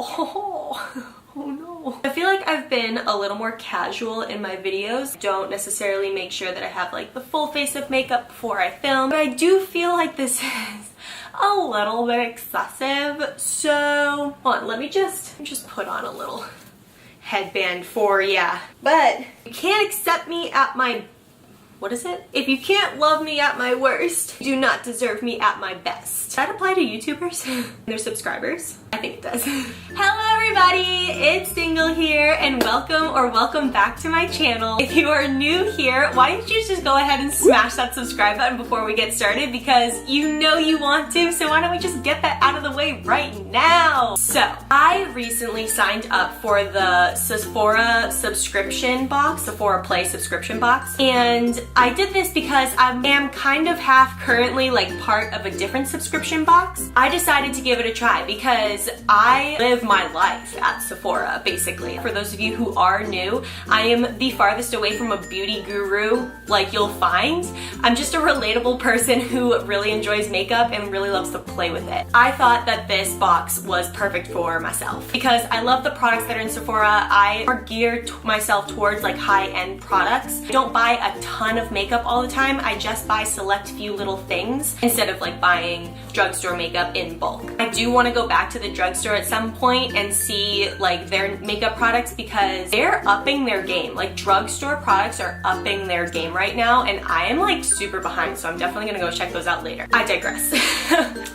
Oh. Oh no. I feel like I've been a little more casual in my videos. Don't necessarily make sure that I have like the full face of makeup before I film, but I do feel like this is a little bit excessive. So hold on, let me just put on a little headband for ya. But you can't accept me at my, what is it? If you can't love me at my worst, you do not deserve me at my best. Does that apply to YouTubers and their subscribers? I think it does. Hello everybody, it's Dingle here and welcome back to my channel. If you are new here, why don't you just go ahead and smash that subscribe button before we get started, because you know you want to, so why don't we just get that out of the way right now? So, I recently signed up for the Sephora subscription box, Sephora Play subscription box, and I did this because I am kind of half currently like part of a different subscription box. I decided to give it a try because I live my life at Sephora, basically. For those of you who are new, I am the farthest away from a beauty guru like you'll find. I'm just a relatable person who really enjoys makeup and really loves to play with it. I thought that this box was perfect for myself because I love the products that are in Sephora. I more gear myself towards like high-end products. I don't buy a ton of makeup all the time. I just buy select few little things instead of like buying drugstore makeup in bulk. I do want to go back to the drugstore at some point and see like their makeup products because they're upping their game. Like drugstore products are upping their game right now and I am like super behind, so I'm definitely gonna go check those out later. I digress.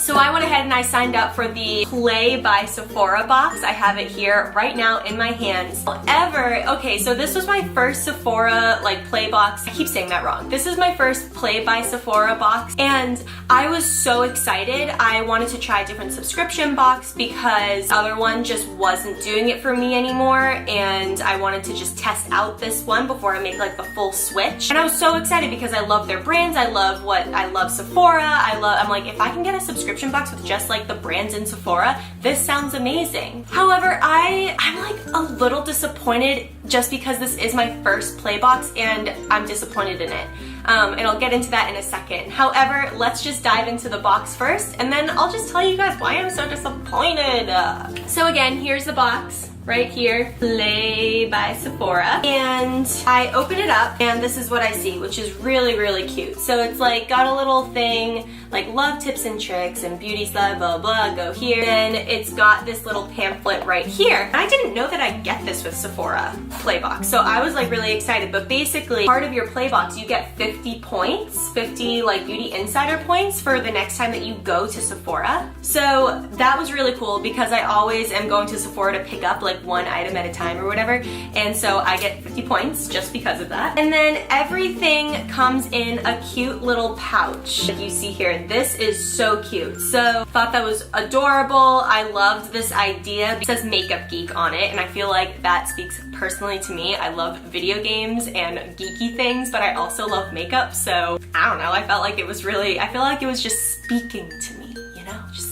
So I went ahead and I signed up for the Play by Sephora box. I have it here right now in my hands. However, okay, so this was my first Sephora like Play box. I keep saying that wrong. This is my first Play by Sephora box and I was so excited. I wanted to try a different subscription box because the other one just wasn't doing it for me anymore and I wanted to just test out this one before I make like the full switch. And I was so excited because I love their brands. I love Sephora. I'm like, if I can get a subscription box with just like the brands in Sephora, this sounds amazing. However, I'm like a little disappointed just because this is my first Play box and I'm disappointed in it. And I'll get into that in a second. However, let's just dive into the box first and then I'll just tell you guys why I'm so disappointed. So again, here's the box. Right here, Play by Sephora, and I open it up and this is what I see, which is really, really cute. So it's like got a little thing like love tips and tricks and beauty stuff, blah blah, go here. And it's got this little pamphlet right here. And I didn't know that I'd get this with Sephora Play box, so I was like really excited. But basically, part of your Play box, you get 50 points, 50 like beauty insider points for the next time that you go to Sephora. So that was really cool because I always am going to Sephora to pick up like one item at a time or whatever, and so I get 50 points just because of that. And then everything comes in a cute little pouch like you see here. This is so cute, so thought that was adorable. I loved this idea. It says Makeup Geek on it and I feel like that speaks personally to me. I love video games and geeky things, but I also love makeup, so I don't know, I felt like it was really, I feel like it was just speaking to me, you know, just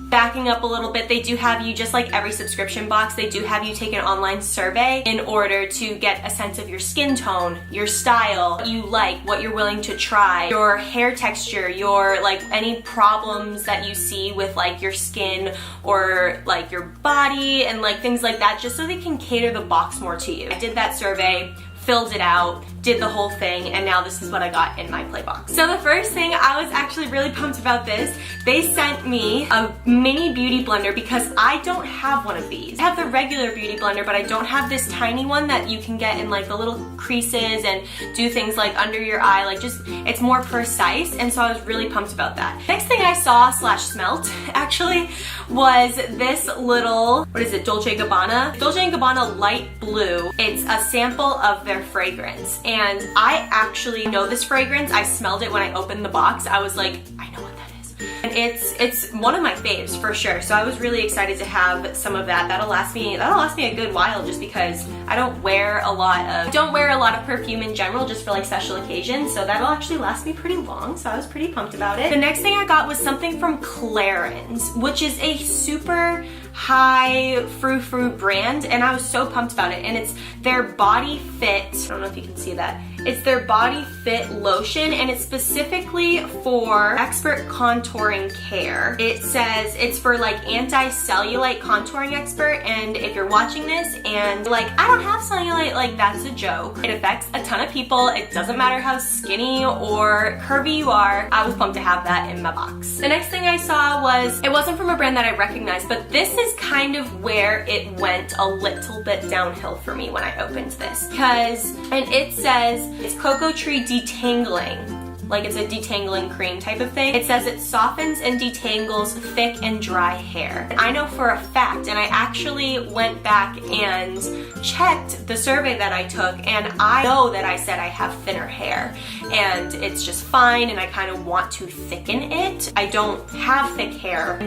backing up a little bit, they do have you, just like every subscription box, they do have you take an online survey in order to get a sense of your skin tone, your style, what you like, what you're willing to try, your hair texture, your like any problems that you see with like your skin or like your body and like things like that, just so they can cater the box more to you. I did that survey, filled it out, did the whole thing, and now this is what I got in my Play box. So the first thing, I was actually really pumped about this. They sent me a mini beauty blender because I don't have one of these. I have the regular beauty blender, but I don't have this tiny one that you can get in like the little creases and do things like under your eye, like just, it's more precise, and so I was really pumped about that. Next thing I saw / smelt actually was this little, what is it, Dolce & Gabbana? Dolce & Gabbana Light Blue. It's a sample of their fragrance, and I actually know this fragrance. I smelled it when I opened the box. I was like, I know what that is. And it's one of my faves for sure. So I was really excited to have some of that. That'll last me a good while just because I don't wear a lot of perfume in general, just for like special occasions. So that'll actually last me pretty long. So I was pretty pumped about it. The next thing I got was something from Clarins, which is a super high frou-frou brand, and I was so pumped about it. And it's their Body Fit, I don't know if you can see that, It's their Body Fit Lotion, and it's specifically for expert contouring care. It says it's for like anti-cellulite contouring expert, and if you're watching this and like, I don't have cellulite, like that's a joke. It affects a ton of people. It doesn't matter how skinny or curvy you are. I was pumped to have that in my box. The next thing I saw was, it wasn't from a brand that I recognized, but this is kind of where it went a little bit downhill for me when I opened this. And it says it's cocoa tree detangling. Like it's a detangling cream type of thing. It says it softens and detangles thick and dry hair. I know for a fact, and I actually went back and checked the survey that I took, and I know that I said I have thinner hair, and it's just fine, and I kind of want to thicken it. I don't have thick hair.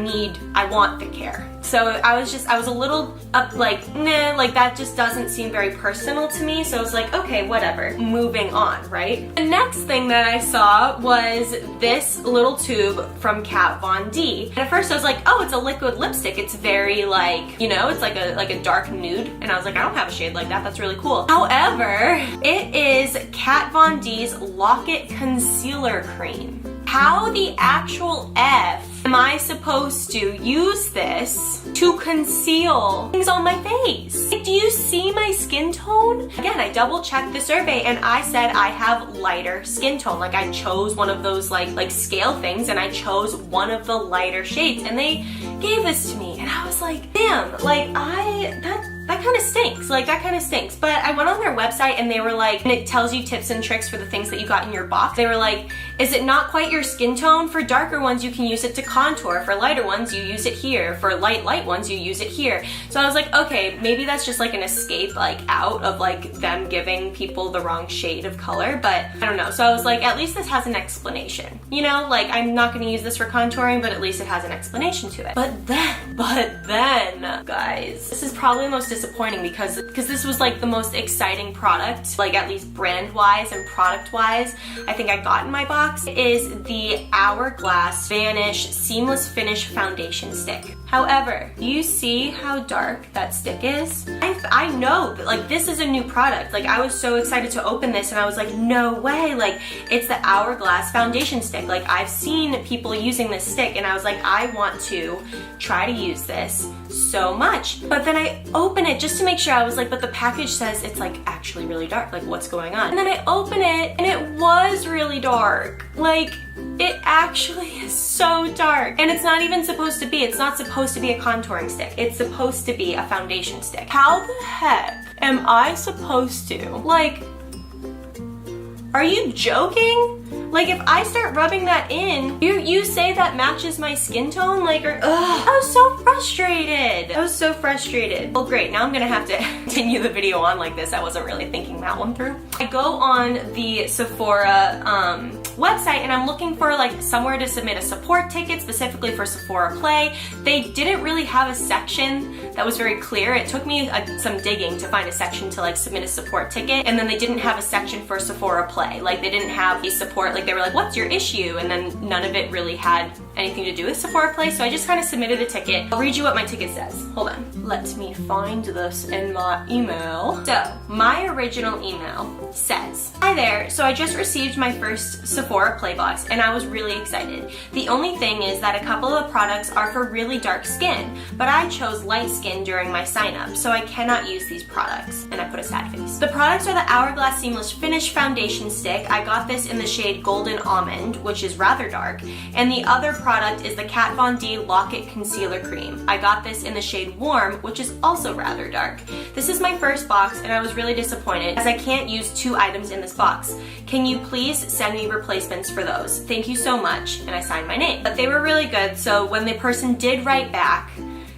I want thick hair. So I was a little up like, nah, like that just doesn't seem very personal to me. So I was like, okay, whatever, moving on, right? The next thing that I saw was this little tube from Kat Von D. And at first I was like, oh, it's a liquid lipstick. It's very like, you know, it's like a dark nude. And I was like, I don't have a shade like that. That's really cool. However, it is Kat Von D's Lock-It Concealer Cream. How the actual F am I supposed to use this to conceal things on my face? Like, do you see my skin tone? Again, I double checked the survey and I said I have lighter skin tone. Like I chose one of those like scale things, and I chose one of the lighter shades, and they gave this to me, and I was like, damn, like that kind of stinks. Like that kind of stinks. But I went on their website and they were like, and it tells you tips and tricks for the things that you got in your box. They were like, is it not quite your skin tone? For darker ones, you can use it to contour. For lighter ones, you use it here. For light ones, you use it here. So I was like, okay, maybe that's just like an escape, like out of like them giving people the wrong shade of color, but I don't know. So I was like, at least this has an explanation. You know, like I'm not gonna use this for contouring, but at least it has an explanation to it. But then, guys, this is probably the most disappointing because this was like the most exciting product, like at least brand-wise and product-wise, I think I got in my box. It is the Hourglass Vanish Seamless Finish Foundation Stick. However, do you see how dark that stick is? I know that like this is a new product. Like I was so excited to open this, and I was like, no way, like it's the Hourglass foundation stick. Like I've seen people using this stick, and I was like, I want to try to use this so much. But then I open it just to make sure. I was like, but the package says it's like actually really dark, like what's going on? And then I open it and it was really dark. Like it actually is so dark, and it's not even supposed to be. It's not supposed to be a contouring stick. It's supposed to be a foundation stick. How the heck am I supposed to, like, are you joking? Like if I start rubbing that in, you say that matches my skin tone? Like, or, ugh, I was so frustrated. I was so frustrated. Well, great, now I'm gonna have to continue the video on like this. I wasn't really thinking that one through. I go on the Sephora website, and I'm looking for like somewhere to submit a support ticket specifically for Sephora Play. They didn't really have a section that was very clear. It took me some digging to find a section to like submit a support ticket, and then they didn't have a section for Sephora Play. Like they didn't have a support, like they were like, what's your issue? And then none of it really had anything to do with Sephora Play, so I just kind of submitted a ticket. I'll read you what my ticket says. Hold on. Let me find this in my email. So, my original email says, hi there, so I just received my first Sephora Play box, and I was really excited. The only thing is that a couple of the products are for really dark skin, but I chose light skin during my sign up, so I cannot use these products. And I put a sad face. The products are the Hourglass Seamless Finish Foundation Stick. I got this in the shade Golden Almond, which is rather dark, and the other product is the Kat Von D Lock-It Concealer Cream. I got this in the shade Warm, which is also rather dark. This is my first box, and I was really disappointed as I can't use 2 items in this box. Can you please send me replacements for those? Thank you so much. And I signed my name. But they were really good, so when the person did write back,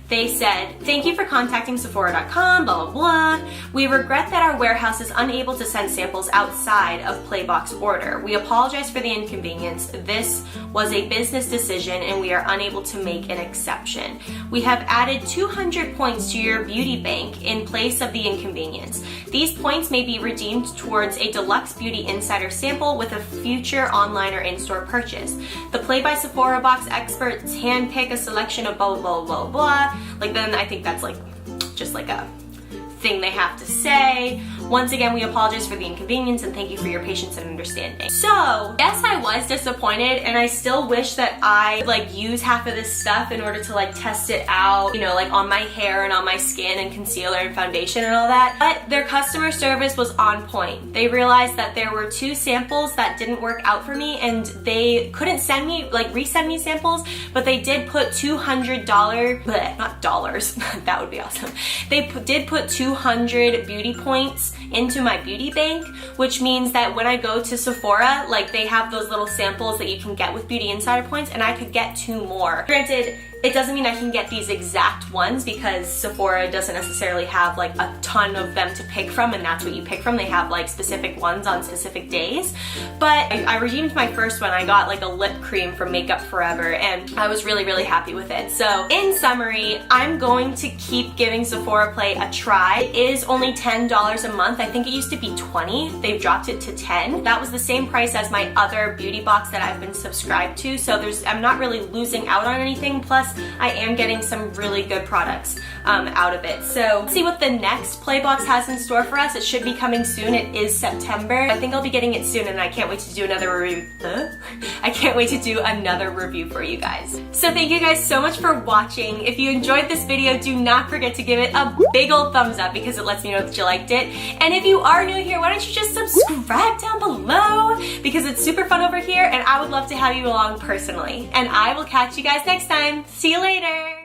they said, thank you for contacting Sephora.com, blah, blah, blah. We regret that our warehouse is unable to send samples outside of Playbox order. We apologize for the inconvenience. This was a business decision and we are unable to make an exception. We have added 200 points to your beauty bank in place of the inconvenience. These points may be redeemed towards a deluxe Beauty Insider sample with a future online or in-store purchase. The Play by Sephora box experts handpick a selection of blah, blah, blah, blah. Like then I think that's like just like a thing they have to say. Once again, we apologize for the inconvenience and thank you for your patience and understanding. So, yes, I was disappointed and I still wish that I like use half of this stuff in order to like test it out, you know, like on my hair and on my skin and concealer and foundation and all that. But their customer service was on point. They realized that there were 2 samples that didn't work out for me and they couldn't send me, like resend me samples, but they did put $200, not dollars, that would be awesome. They did put 200 beauty points into my beauty bank, which means that when I go to Sephora, like they have those little samples that you can get with Beauty Insider points and I could get 2 more. Granted, it doesn't mean I can get these exact ones because Sephora doesn't necessarily have like a ton of them to pick from and that's what you pick from. They have like specific ones on specific days. But I redeemed my first one. I got like a lip cream from Makeup Forever and I was really, really happy with it. So in summary, I'm going to keep giving Sephora Play a try. It is only $10 a month. I think it used to be $20. They've dropped it to $10. That was the same price as my other beauty box that I've been subscribed to. So I'm not really losing out on anything. Plus, I am getting some really good products out of it. So let's see what the next Playbox has in store for us. It should be coming soon. It is September. I think I'll be getting it soon and I can't wait to do another review. I can't wait to do another review for you guys. So thank you guys so much for watching. If you enjoyed this video, do not forget to give it a big old thumbs up because it lets me know that you liked it. And if you are new here, why don't you just subscribe down below because it's super fun over here and I would love to have you along personally. And I will catch you guys next time. See you later.